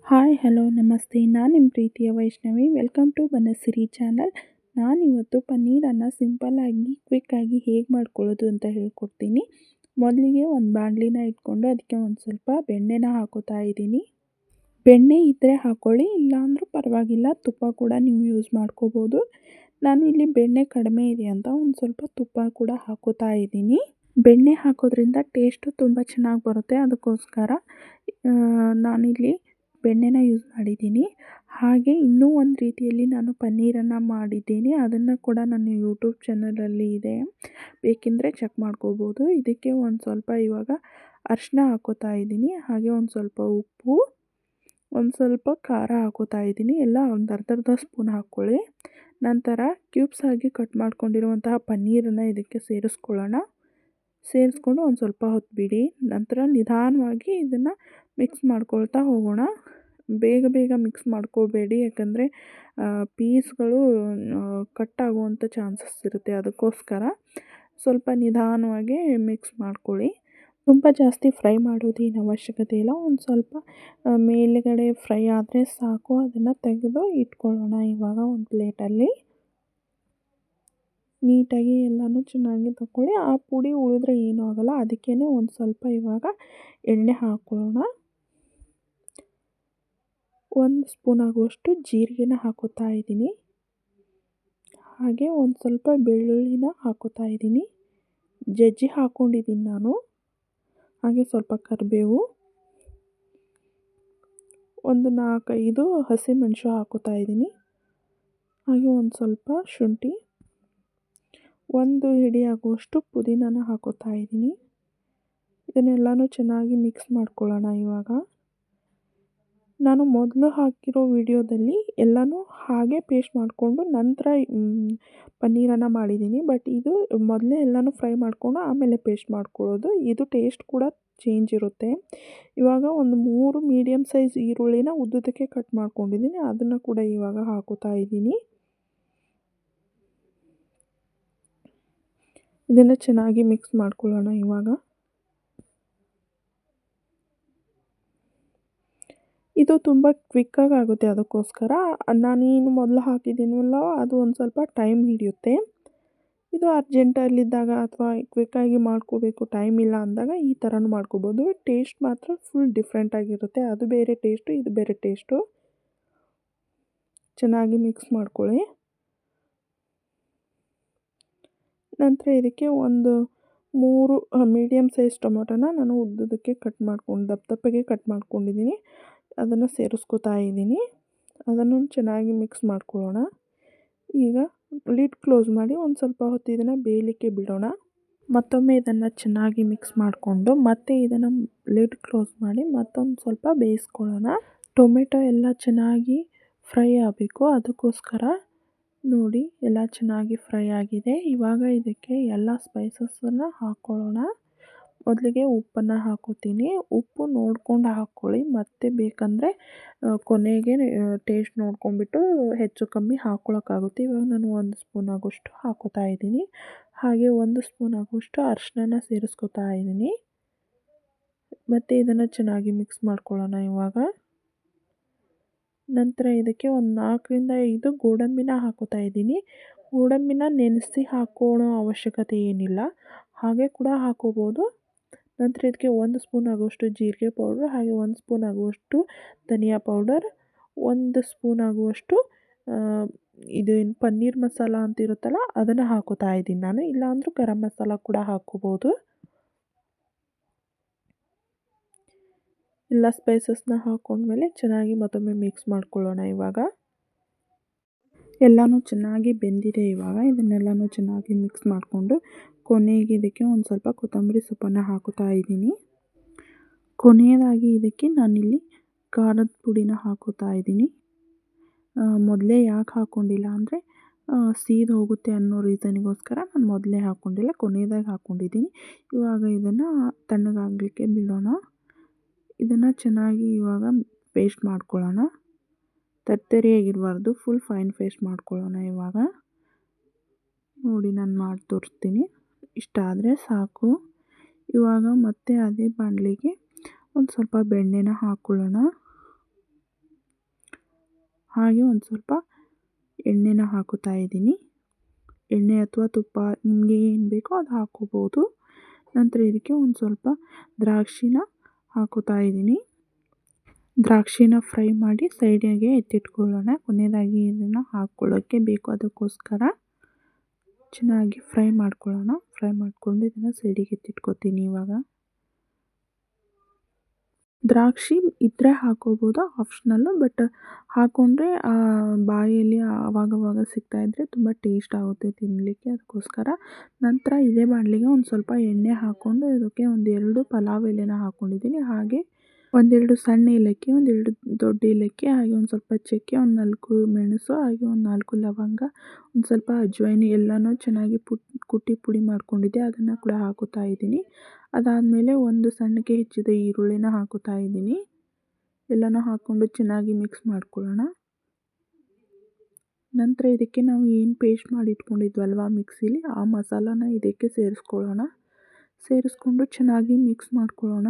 Hi hello ನಮಸ್ತೆ ನಾನು ನಿಮ್ಮ ಪ್ರೀತಿಯ Vaishnavi welcome to Banasiri channel. ನಾನಿವತ್ತು ಪನ್ನೀರನ್ನು ಸಿಂಪಲ್ಲಾಗಿ ಕ್ವಿಕ್ಕಾಗಿ ಹೇಗೆ ಮಾಡ್ಕೊಳ್ಳೋದು ಅಂತ ಹೇಳ್ಕೊಡ್ತೀನಿ. ಮೊದಲಿಗೆ ಒಂದು ಬಾಣಲಿನ ಇಟ್ಕೊಂಡು ಅದಕ್ಕೆ ಒಂದು ಸ್ವಲ್ಪ ಬೆಣ್ಣೆನ ಹಾಕೋತಾ ಇದ್ದೀನಿ. ಬೆಣ್ಣೆ ಇದ್ದರೆ ಹಾಕ್ಕೊಳ್ಳಿ, ಇಲ್ಲಾಂದ್ರೂ ಪರವಾಗಿಲ್ಲ, ತುಪ್ಪ ಕೂಡ ನೀವು ಯೂಸ್ ಮಾಡ್ಕೋಬೋದು. ನಾನಿಲ್ಲಿ ಬೆಣ್ಣೆ ಕಡಿಮೆ ಇದೆ ಅಂತ ಒಂದು ಸ್ವಲ್ಪ ತುಪ್ಪ ಕೂಡ ಹಾಕೋತಾ ಇದ್ದೀನಿ. ಬೆಣ್ಣೆ ಹಾಕೋದ್ರಿಂದ ಟೇಸ್ಟು ತುಂಬ ಚೆನ್ನಾಗಿ ಬರುತ್ತೆ, ಅದಕ್ಕೋಸ್ಕರ ನಾನಿಲ್ಲಿ ಬೆಣ್ಣೆನ ಯೂಸ್ ಮಾಡಿದ್ದೀನಿ. ಹಾಗೆ ಇನ್ನೂ ಒಂದು ರೀತಿಯಲ್ಲಿ ನಾನು ಪನ್ನೀರನ್ನು ಮಾಡಿದ್ದೀನಿ, ಅದನ್ನು ಕೂಡ ನನ್ನ ಯೂಟ್ಯೂಬ್ ಚಾನಲಲ್ಲಿ ಇದೆ, ಬೇಕೆಂದರೆ ಚೆಕ್ ಮಾಡ್ಕೋಬೋದು. ಇದಕ್ಕೆ ಒಂದು ಸ್ವಲ್ಪ ಇವಾಗ ಅರಿಶಿನ ಹಾಕೋತಾ ಇದ್ದೀನಿ, ಹಾಗೆ ಒಂದು ಸ್ವಲ್ಪ ಉಪ್ಪು, ಒಂದು ಸ್ವಲ್ಪ ಖಾರ ಹಾಕೋತಾ ಇದ್ದೀನಿ. ಎಲ್ಲ ಒಂದು ಅರ್ಧ ಸ್ಪೂನ್ ಹಾಕ್ಕೊಳ್ಳಿ. ನಂತರ ಕ್ಯೂಬ್ಸ್ ಆಗಿ ಕಟ್ ಮಾಡ್ಕೊಂಡಿರುವಂತಹ ಪನ್ನೀರನ್ನು ಇದಕ್ಕೆ ಸೇರಿಸ್ಕೊಂಡು ಒಂದು ಸ್ವಲ್ಪ ಹೊತ್ತು ಬಿಡಿ. ನಂತರ ನಿಧಾನವಾಗಿ ಇದನ್ನು ಮಿಕ್ಸ್ ಮಾಡ್ಕೊಳ್ತಾ ಹೋಗೋಣ. ಬೇಗ ಮಿಕ್ಸ್ ಮಾಡ್ಕೋಬೇಡಿ, ಯಾಕಂದರೆ ಪೀಸ್ಗಳು ಕಟ್ ಆಗುವಂಥ ಚಾನ್ಸಸ್ ಇರುತ್ತೆ, ಅದಕ್ಕೋಸ್ಕರ ಸ್ವಲ್ಪ ನಿಧಾನವಾಗಿ ಮಿಕ್ಸ್ ಮಾಡ್ಕೊಳ್ಳಿ. ತುಂಬ ಜಾಸ್ತಿ ಫ್ರೈ ಮಾಡೋದೇನು ಅವಶ್ಯಕತೆ ಇಲ್ಲ, ಒಂದು ಸ್ವಲ್ಪ ಮೇಲುಗಡೆ ಫ್ರೈ ಆದರೆ ಸಾಕು. ಅದನ್ನು ತೆಗೆದು ಇಟ್ಕೊಳ್ಳೋಣ. ಇವಾಗ ಒಂದು ಪ್ಲೇಟಲ್ಲಿ ನೀಟಾಗಿ ಎಲ್ಲನೂ ಚೆನ್ನಾಗಿ ತಗೊಳ್ಳಿ. ಆ ಪುಡಿ ಉಳಿದ್ರೆ ಏನೂ ಆಗೋಲ್ಲ, ಅದಕ್ಕೇ ಒಂದು ಸ್ವಲ್ಪ ಇವಾಗ ಎಣ್ಣೆ ಹಾಕ್ಕೊಳ್ಳೋಣ. 1 ಸ್ಪೂನ್ ಆಗುವಷ್ಟು ಜೀರಿಗೆನ ಹಾಕೋತಾ ಇದ್ದೀನಿ, ಹಾಗೆ ಒಂದು ಸ್ವಲ್ಪ ಬೆಳ್ಳುಳ್ಳಿನ ಹಾಕೋತಾ ಇದ್ದೀನಿ, ಜಜ್ಜಿ ಹಾಕ್ಕೊಂಡಿದ್ದೀನಿ ನಾನು. ಹಾಗೆ ಸ್ವಲ್ಪ ಕರಿಬೇವು, ಒಂದು 4-5 ಹಸಿಮೆಣಸು ಹಾಕೋತಾ ಇದ್ದೀನಿ, ಹಾಗೆ ಒಂದು ಸ್ವಲ್ಪ ಶುಂಠಿ, 1 ಹಿಡಿ ಆಗುವಷ್ಟು ಪುದೀನನ ಹಾಕೋತಾ ಇದ್ದೀನಿ. ಇದನ್ನೆಲ್ಲನೂ ಚೆನ್ನಾಗಿ ಮಿಕ್ಸ್ ಮಾಡ್ಕೊಳ್ಳೋಣ. ಇವಾಗ ನಾನು ಮೊದಲು ಹಾಕಿರೋ ವಿಡಿಯೋದಲ್ಲಿ ಎಲ್ಲನೂ ಹಾಗೆ ಪೇಸ್ಟ್ ಮಾಡಿಕೊಂಡು ನಂತರ ಪನ್ನೀರನ್ನು ಮಾಡಿದ್ದೀನಿ, ಬಟ್ ಇದು ಮೊದಲೇ ಎಲ್ಲನೂ ಫ್ರೈ ಮಾಡಿಕೊಂಡು ಆಮೇಲೆ ಪೇಸ್ಟ್ ಮಾಡ್ಕೊಳ್ಳೋದು. ಇದು ಟೇಸ್ಟ್ ಕೂಡ ಚೇಂಜ್ ಇರುತ್ತೆ. ಇವಾಗ ಒಂದು 3 ಮೀಡಿಯಮ್ ಸೈಜ್ ಈರುಳ್ಳಿನ ಉದ್ದುದಕ್ಕೆ ಕಟ್ ಮಾಡ್ಕೊಂಡಿದ್ದೀನಿ, ಅದನ್ನು ಕೂಡ ಇವಾಗ ಹಾಕೋತಾ ಇದ್ದೀನಿ. ಇದನ್ನು ಚೆನ್ನಾಗಿ ಮಿಕ್ಸ್ ಮಾಡ್ಕೊಳ್ಳೋಣ. ಇವಾಗ ಇದು ತುಂಬ ಕ್ವಿಕ್ಕಾಗಿ ಆಗುತ್ತೆ, ಅದಕ್ಕೋಸ್ಕರ ನಾನೇನು ಮೊದಲು ಹಾಕಿದ್ದೀನಲ್ಲ ಅದು ಒಂದು ಸ್ವಲ್ಪ ಟೈಮ್ ಹಿಡಿಯುತ್ತೆ. ಇದು ಅರ್ಜೆಂಟಲ್ಲಿದ್ದಾಗ ಅಥವಾ ಕ್ವಿಕ್ಕಾಗಿ ಮಾಡ್ಕೋಬೇಕು, ಟೈಮ್ ಇಲ್ಲ ಅಂದಾಗ ಈ ಥರನೂ ಮಾಡ್ಕೋಬೋದು. ಟೇಸ್ಟ್ ಮಾತ್ರ ಫುಲ್ ಡಿಫ್ರೆಂಟಾಗಿರುತ್ತೆ, ಅದು ಬೇರೆ ಟೇಸ್ಟು ಇದು ಬೇರೆ ಟೇಸ್ಟು. ಚೆನ್ನಾಗಿ ಮಿಕ್ಸ್ ಮಾಡ್ಕೊಳ್ಳಿ. ನಂತರ ಇದಕ್ಕೆ ಒಂದು 3 ಮೀಡಿಯಮ್ ಸೈಜ್ ಟೊಮೊಟೊನ ನಾನು ಉದ್ದುದಕ್ಕೆ ದಪ್ಪಗೆ ಕಟ್ ಮಾಡ್ಕೊಂಡಿದ್ದೀನಿ, ಅದನ್ನು ಸೇರಿಸ್ಕೊತಾ ಇದ್ದೀನಿ. ಅದನ್ನು ಚೆನ್ನಾಗಿ ಮಿಕ್ಸ್ ಮಾಡ್ಕೊಳ್ಳೋಣ. ಈಗ ಲಿಡ್ ಕ್ಲೋಸ್ ಮಾಡಿ ಒಂದು ಸ್ವಲ್ಪ ಹೊತ್ತು ಇದನ್ನು ಬೇಯಲಿಕ್ಕೆ ಬಿಡೋಣ. ಮತ್ತೊಮ್ಮೆ ಇದನ್ನು ಚೆನ್ನಾಗಿ ಮಿಕ್ಸ್ ಮಾಡಿಕೊಂಡು ಮತ್ತೆ ಇದನ್ನು ಲಿಡ್ ಕ್ಲೋಸ್ ಮಾಡಿ ಮತ್ತೊಂದು ಸ್ವಲ್ಪ ಬೇಯಿಸ್ಕೊಳ್ಳೋಣ. ಟೊಮೆಟೊ ಎಲ್ಲ ಚೆನ್ನಾಗಿ ಫ್ರೈ ಆಗಬೇಕು, ಅದಕ್ಕೋಸ್ಕರ ನೋಡಿ ಎಲ್ಲ ಚೆನ್ನಾಗಿ ಫ್ರೈ ಆಗಿದೆ. ಇವಾಗ ಇದಕ್ಕೆ ಎಲ್ಲ ಸ್ಪೈಸಸನ್ನು ಹಾಕ್ಕೊಳ್ಳೋಣ. ಮೊದಲಿಗೆ ಉಪ್ಪನ್ನು ಹಾಕೋತೀನಿ, ಉಪ್ಪು ನೋಡ್ಕೊಂಡು ಹಾಕ್ಕೊಳ್ಳಿ, ಮತ್ತೆ ಬೇಕಂದರೆ ಕೊನೆಗೆ ಟೇಸ್ಟ್ ನೋಡ್ಕೊಂಡ್ಬಿಟ್ಟು ಹೆಚ್ಚು ಕಮ್ಮಿ ಹಾಕ್ಕೊಳ್ಳೋಕ್ಕಾಗುತ್ತೆ. ಇವಾಗ ನಾನು 1 ಸ್ಪೂನ್ ಆಗೋಷ್ಟು ಹಾಕೋತಾ ಇದ್ದೀನಿ, ಹಾಗೆ 1 ಸ್ಪೂನ್ ಆಗೋಷ್ಟು ಅರಿಶಿನ ಸೇರಿಸ್ಕೊತಾ ಇದ್ದೀನಿ. ಮತ್ತು ಇದನ್ನು ಚೆನ್ನಾಗಿ ಮಿಕ್ಸ್ ಮಾಡ್ಕೊಳ್ಳೋಣ. ಇವಾಗ ನಂತರ ಇದಕ್ಕೆ ಒಂದು 4-5 ಗೋಡಂಬಿನ ಹಾಕೋತಾ ಇದ್ದೀನಿ. ಗೋಡಂಬಿನ ನೆನೆಸಿ ಹಾಕೋಳೋ ಅವಶ್ಯಕತೆ ಏನಿಲ್ಲ, ಹಾಗೆ ಕೂಡ ಹಾಕೋಬೋದು. ನಂತರ ಇದಕ್ಕೆ 1 ಸ್ಪೂನ್ ಆಗುವಷ್ಟು ಜೀರಿಗೆ ಪೌಡ್ರ್, ಹಾಗೆ 1 ಸ್ಪೂನ್ ಆಗುವಷ್ಟು ಧನಿಯಾ ಪೌಡರ್, 1 ಸ್ಪೂನ್ ಆಗುವಷ್ಟು ಇದೇನು ಪನ್ನೀರ್ ಮಸಾಲ ಅಂತ ಇರುತ್ತಲ್ಲ ಅದನ್ನು ಹಾಕೋತಾ ಇದ್ದೀನಿ ನಾನು, ಇಲ್ಲಾಂದ್ರೂ ಗರಂ ಮಸಾಲ ಕೂಡ ಹಾಕ್ಕೋಬೋದು. ಎಲ್ಲ ಸ್ಪೈಸಸ್ನ ಹಾಕ್ಕೊಂಡ್ಮೇಲೆ ಚೆನ್ನಾಗಿ ಮತ್ತೊಮ್ಮೆ ಮಿಕ್ಸ್ ಮಾಡ್ಕೊಳ್ಳೋಣ. ಇವಾಗ ಎಲ್ಲನೂ ಚೆನ್ನಾಗಿ ಬೆಂದಿದೆ. ಇವಾಗ ಇದನ್ನೆಲ್ಲನೂ ಚೆನ್ನಾಗಿ ಮಿಕ್ಸ್ ಮಾಡಿಕೊಂಡು ಕೊನೆಗೆ ಇದಕ್ಕೆ ಒಂದು ಸ್ವಲ್ಪ ಕೊತ್ತಂಬರಿ ಸೊಪ್ಪನ್ನು ಹಾಕೋತಾ ಇದ್ದೀನಿ. ಕೊನೆಯದಾಗಿ ಇದಕ್ಕೆ ನಾನಿಲ್ಲಿ ಖಾರದ ಪುಡಿನ ಹಾಕೋತಾ ಇದ್ದೀನಿ. ಮೊದಲೇ ಯಾಕೆ ಹಾಕ್ಕೊಂಡಿಲ್ಲ ಅಂದರೆ ಸೀದು ಹೋಗುತ್ತೆ ಅನ್ನೋ ರೀಸನಿಗೋಸ್ಕರ ನಾನು ಮೊದಲೇ ಹಾಕ್ಕೊಂಡಿಲ್ಲ, ಕೊನೆಯದಾಗಿ ಹಾಕ್ಕೊಂಡಿದ್ದೀನಿ. ಇವಾಗ ಇದನ್ನು ತಣ್ಣಗಾಗಲಿಕ್ಕೆ ಬಿಡೋಣ. ಇದನ್ನು ಚೆನ್ನಾಗಿ ಇವಾಗ ಪೇಸ್ಟ್ ಮಾಡ್ಕೊಳ್ಳೋಣ. ತರ್ತರಿಯಾಗಿರಬಾರ್ದು, ಫುಲ್ ಫೈನ್ ಪೇಸ್ಟ್ ಮಾಡ್ಕೊಳ್ಳೋಣ. ಇವಾಗ ನೋಡಿ ನಾನು ಮಾಡಿ ತೋರಿಸ್ತೀನಿ, ಇಷ್ಟ ಆದರೆ ಸಾಕು. ಇವಾಗ ಮತ್ತೆ ಅದೇ ಬಾಣಲಿಗೆ ಒಂದು ಸ್ವಲ್ಪ ಬೆಣ್ಣೆನ ಹಾಕ್ಕೊಳ್ಳೋಣ. ಹಾಗೆ ಒಂದು ಸ್ವಲ್ಪ ಎಣ್ಣೆನ ಹಾಕುತ್ತಾ ಇದ್ದೀನಿ. ಎಣ್ಣೆ ಅಥವಾ ತುಪ್ಪ ನಿಮಗೆ ಏನು ಬೇಕೋ ಅದು ಹಾಕ್ಕೋಬೋದು. ನಂತರ ಇದಕ್ಕೆ ಒಂದು ಸ್ವಲ್ಪ ದ್ರಾಕ್ಷಿನ ಹಾಕುತ್ತಾ ಇದ್ದೀನಿ. ದ್ರಾಕ್ಷಿನ ಫ್ರೈ ಮಾಡಿ ಸೈಡಿಗೆ ಎತ್ತಿಟ್ಕೊಳ್ಳೋಣ. ಕೊನೆಯದಾಗಿ ಇದನ್ನು ಹಾಕ್ಕೊಳ್ಳೋಕ್ಕೆ ಬೇಕು, ಅದಕ್ಕೋಸ್ಕರ ಚೆನ್ನಾಗಿ ಫ್ರೈ ಮಾಡ್ಕೊಳ್ಳೋಣ. ಫ್ರೈ ಮಾಡಿಕೊಂಡು ಇದನ್ನು ಸೈಡಿಗೆ ಎತ್ತಿಟ್ಕೊತೀನಿ. ಇವಾಗ ದ್ರಾಕ್ಷಿ ಇದ್ದರೆ ಹಾಕೋಬೋದು, ಆಪ್ಷನಲ್ಲು. ಬಟ್ ಹಾಕ್ಕೊಂಡ್ರೆ ಬಾಯಲ್ಲಿ ಆವಾಗವಾಗ ಸಿಗ್ತಾಯಿದ್ರೆ ತುಂಬ ಟೇಸ್ಟ್ ಆಗುತ್ತೆ ತಿನ್ನಲಿಕ್ಕೆ, ಅದಕ್ಕೋಸ್ಕರ. ನಂತರ ಇದೇ ಬಾಣಲೆಗೆ ಒಂದು ಸ್ವಲ್ಪ ಎಣ್ಣೆ ಹಾಕ್ಕೊಂಡು ಇದಕ್ಕೆ 1-2 ಪಲಾವ್ ಎಲೆನ ಹಾಕ್ಕೊಂಡಿದ್ದೀನಿ. ಹಾಗೆ 1-2 ಸಣ್ಣ ಏಲಕ್ಕಿ, 1-2 ದೊಡ್ಡ ಏಲಕ್ಕಿ, ಹಾಗೆ ಒಂದು ಸ್ವಲ್ಪ ಚಕ್ಕೆ, ಒಂದು 4 ಮೆಣಸು, ಹಾಗೆ ಒಂದು 4 ಲವಂಗ, ಒಂದು ಸ್ವಲ್ಪ ಅಜ್ವೈನ್ ಎಲ್ಲನೂ ಚೆನ್ನಾಗಿ ಕುಟ್ಟಿ ಪುಡಿ ಮಾಡ್ಕೊಂಡಿದ್ದೆ, ಅದನ್ನು ಕೂಡ ಹಾಕುತ್ತಾ ಇದ್ದೀನಿ. ಅದಾದಮೇಲೆ ಒಂದು ಸಣ್ಣಗೆ ಹೆಚ್ಚಿದ ಈರುಳ್ಳಿನ ಹಾಕುತ್ತಾ ಇದ್ದೀನಿ. ಎಲ್ಲನೂ ಹಾಕ್ಕೊಂಡು ಚೆನ್ನಾಗಿ ಮಿಕ್ಸ್ ಮಾಡ್ಕೊಳ್ಳೋಣ. ನಂತರ ಇದಕ್ಕೆ ನಾವು ಏನು ಪೇಸ್ಟ್ ಮಾಡಿ ಇಟ್ಕೊಂಡಿದ್ವಲ್ವ ಮಿಕ್ಸಿಲಿ, ಆ ಮಸಾಲಾನ ಇದಕ್ಕೆ ಸೇರಿಸ್ಕೊಳ್ಳೋಣ. ಸೇರಿಸ್ಕೊಂಡು ಚೆನ್ನಾಗಿ ಮಿಕ್ಸ್ ಮಾಡ್ಕೊಳ್ಳೋಣ.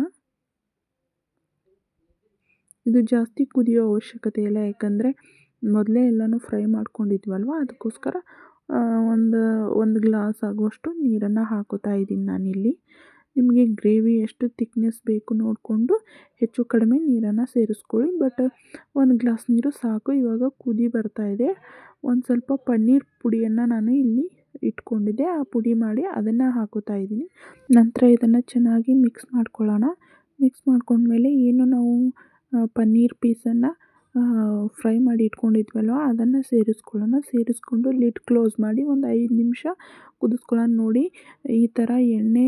ಇದು ಜಾಸ್ತಿ ಕುದಿಯೋ ಅವಶ್ಯಕತೆ ಇಲ್ಲ, ಯಾಕಂದರೆ ಮೊದಲೇ ಎಲ್ಲನೂ ಫ್ರೈ ಮಾಡ್ಕೊಂಡಿದ್ವಲ್ವ, ಅದಕ್ಕೋಸ್ಕರ ಒಂದು ಗ್ಲಾಸ್ ಆಗುವಷ್ಟು ನೀರನ್ನು ಹಾಕುತ್ತಾ ಇದ್ದೀನಿ ನಾನಿಲ್ಲಿ. ನಿಮಗೆ ಗ್ರೇವಿ ಎಷ್ಟು ಥಿಕ್ನೆಸ್ ಬೇಕು ನೋಡಿಕೊಂಡು ಹೆಚ್ಚು ಕಡಿಮೆ ನೀರನ್ನು ಸೇರಿಸ್ಕೊಳ್ಳಿ. ಬಟ್ 1 ಗ್ಲಾಸ್ ನೀರು ಸಾಕು. ಇವಾಗ ಕುದಿ ಬರ್ತಾ ಇದೆ. ಒಂದು ಸ್ವಲ್ಪ ಪನ್ನೀರ್ ಪುಡಿಯನ್ನು ನಾನು ಇಲ್ಲಿ ಇಟ್ಕೊಂಡಿದ್ದೆ, ಆ ಪುಡಿ ಮಾಡಿ ಅದನ್ನು ಹಾಕುತ್ತಾ ಇದ್ದೀನಿ. ನಂತರ ಇದನ್ನು ಚೆನ್ನಾಗಿ ಮಿಕ್ಸ್ ಮಾಡ್ಕೊಳ್ಳೋಣ. ಮಿಕ್ಸ್ ಮಾಡ್ಕೊಂಡ್ಮೇಲೆ ಏನು ನಾವು ಪನ್ನೀರ್ ಪೀಸನ್ನು ಫ್ರೈ ಮಾಡಿ ಇಟ್ಕೊಂಡಿದ್ವಲ್ವ, ಅದನ್ನು ಸೇರಿಸ್ಕೊಳ್ಳೋಣ. ಸೇರಿಸ್ಕೊಂಡು ಲಿಡ್ ಕ್ಲೋಸ್ ಮಾಡಿ ಒಂದು 5 ನಿಮಿಷ ಕುದಿಸ್ಕೊಳ್ಳೋಣ. ನೋಡಿ, ಈ ಥರ ಎಣ್ಣೆ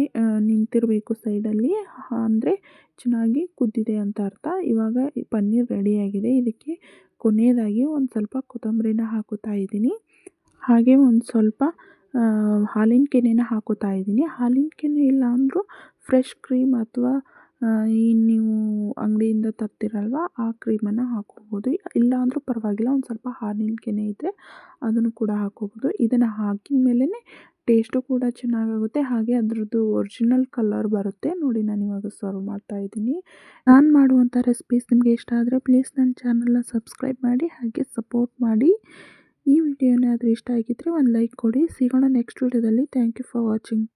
ನಿಂತಿರಬೇಕು ಸೈಡಲ್ಲಿ, ಅಂದರೆ ಚೆನ್ನಾಗಿ ಕುದ್ದಿದೆ ಅಂತ ಅರ್ಥ. ಇವಾಗ ಪನ್ನೀರ್ ರೆಡಿಯಾಗಿದೆ. ಇದಕ್ಕೆ ಕೊನೆಯದಾಗಿ ಒಂದು ಸ್ವಲ್ಪ ಕೊತ್ತಂಬರಿನ ಹಾಕುತ್ತಾ ಇದ್ದೀನಿ. ಹಾಗೆ ಒಂದು ಸ್ವಲ್ಪ ಹಾಲಿನ ಕೆನೆನ ಹಾಕುತ್ತಾ ಇದ್ದೀನಿ. ಹಾಲಿನ ಕೆನೆ ಇಲ್ಲ ಅಂದರೂ ಫ್ರೆಶ್ ಕ್ರೀಮ್ ಅಥವಾ ನೀವು ಅಂಗಡಿಯಿಂದ ತರ್ತಿರಲ್ವ, ಆ ಕ್ರೀಮನ್ನು ಹಾಕ್ಕೋಬೋದು. ಇಲ್ಲ ಅಂದರೂ ಪರವಾಗಿಲ್ಲ, ಒಂದು ಸ್ವಲ್ಪ ಹಾಲಿನ ಕೆನೆ ಇದ್ದರೆ ಅದನ್ನು ಕೂಡ ಹಾಕ್ಕೋಬೋದು. ಇದನ್ನು ಹಾಕಿದ ಮೇಲೇ ಟೇಸ್ಟು ಕೂಡ ಚೆನ್ನಾಗಾಗುತ್ತೆ, ಹಾಗೆ ಅದರದ್ದು ಒರಿಜಿನಲ್ ಕಲರ್ ಬರುತ್ತೆ. ನೋಡಿ, ನಾನು ಇವಾಗ ಸರ್ವ್ ಮಾಡ್ತಾಯಿದ್ದೀನಿ. ನಾನು ಮಾಡುವಂಥ ರೆಸಿಪೀಸ್ ನಿಮಗೆ ಇಷ್ಟ ಆದರೆ ಪ್ಲೀಸ್ ನನ್ನ ಚಾನಲ್ನ ಸಬ್ಸ್ಕ್ರೈಬ್ ಮಾಡಿ, ಹಾಗೆ ಸಪೋರ್ಟ್ ಮಾಡಿ. ಈ ವಿಡಿಯೋ ಏನಾದರೂ ಇಷ್ಟ ಆಗಿದ್ದರೆ ಒಂದು ಲೈಕ್ ಕೊಡಿ. ಸಿಗೋಣ ನೆಕ್ಸ್ಟ್ ವಿಡಿಯೋದಲ್ಲಿ. Thank you for watching.